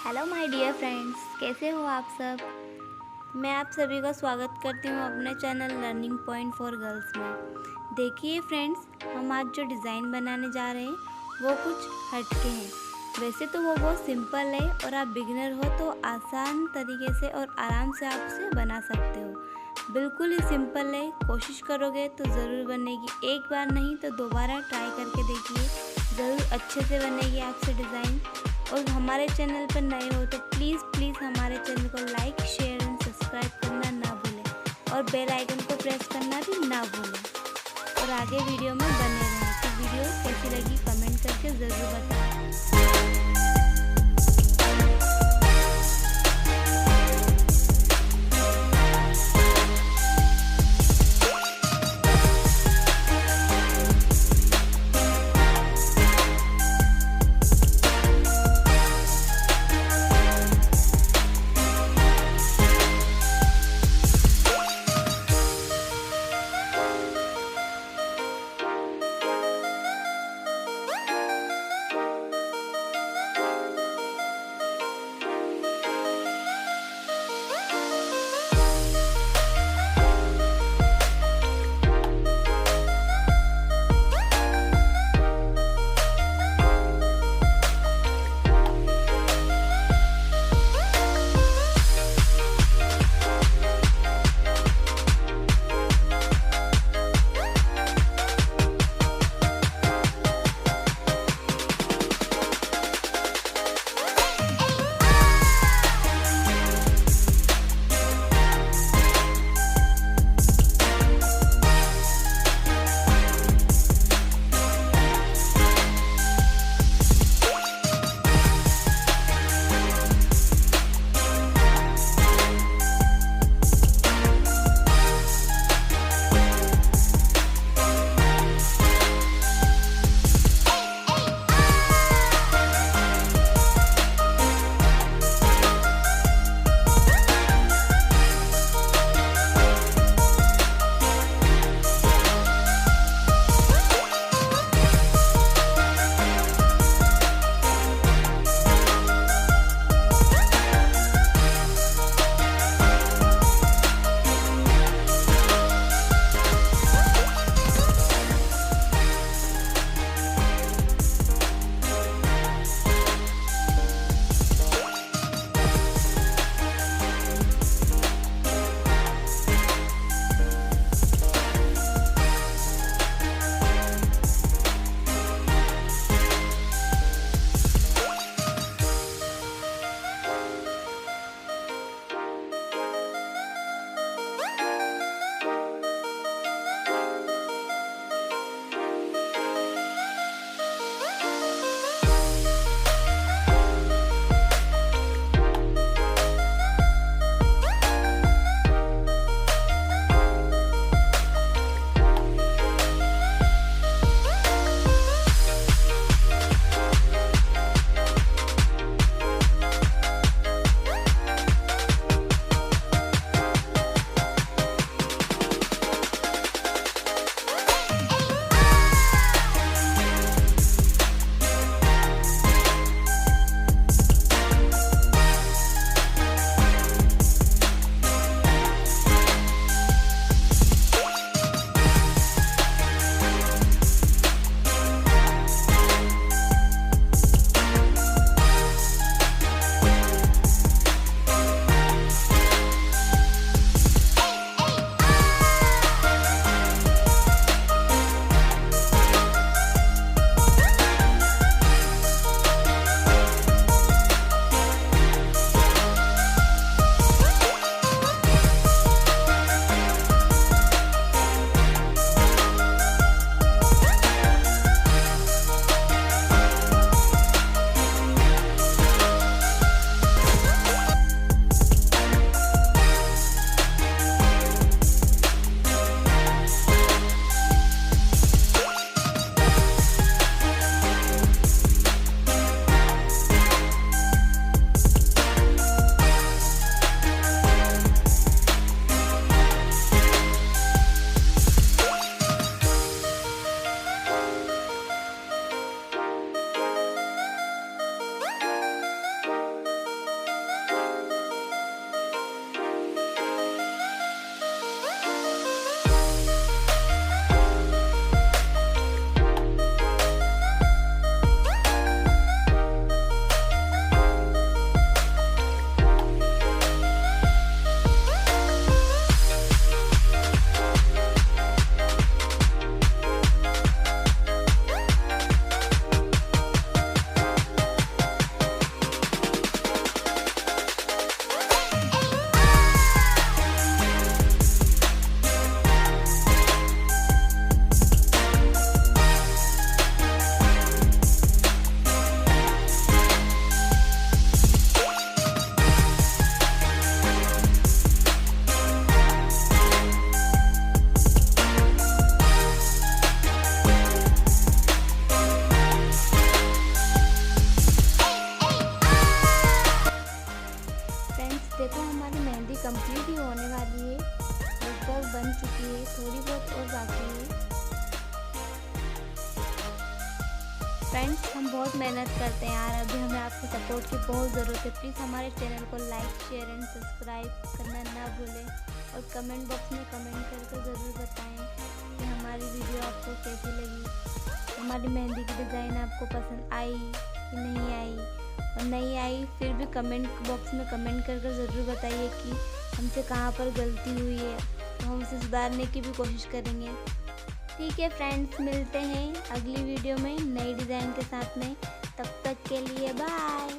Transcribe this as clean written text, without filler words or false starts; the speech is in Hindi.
हेलो माय डियर फ्रेंड्स, कैसे हो आप सब। मैं आप सभी का स्वागत करती हूँ अपने channel learning point for girls में। देखिए फ्रेंड्स, हम आज जो डिज़ाइन बनाने जा रहे हैं वो कुछ हटके हैं। वैसे तो वो बहुत सिंपल है और आप बिगिनर हो तो आसान तरीके से और आराम से आप उसे बना सकते हो। बिल्कुल ही सिंपल है, कोशिश करोगे तो ज़रूर बनेगी। एक बार नहीं तो दोबारा ट्राई करके देखिए, ज़रूर अच्छे से बनेगी आपसे डिज़ाइन। और हमारे चैनल पर नए हो तो प्लीज़ हमारे चैनल को लाइक शेयर एंड सब्सक्राइब करना ना भूलें और बेल आइकन को प्रेस करना भी ना भूलें। और आगे वीडियो में बने रहें। तो वीडियो कैसी लगी कमेंट करके ज़रूर बताएं। कंप्लीट ही होने वाली है, लगभग बन चुकी है, थोड़ी बहुत और बाकी है। फ्रेंड्स, हम बहुत मेहनत करते हैं यार, अभी हमें आपके सपोर्ट की बहुत ज़रूरत है। प्लीज़ हमारे चैनल को लाइक, शेयर एंड सब्सक्राइब करना ना भूलें और कमेंट बॉक्स में कमेंट करके ज़रूर बताएं कि हमारी वीडियो आपको कैसी लगी, हमारी मेहंदी की डिज़ाइन आपको पसंद आई कि नहीं आई, और नहीं आई फिर भी कमेंट बॉक्स में कमेंट करके ज़रूर बताइए कि हमसे कहाँ पर गलती हुई है, तो हम उसे सुधारने की भी कोशिश करेंगे। ठीक है फ्रेंड्स, मिलते हैं अगली वीडियो में नई डिज़ाइन के साथ में। तब तक के लिए बाय।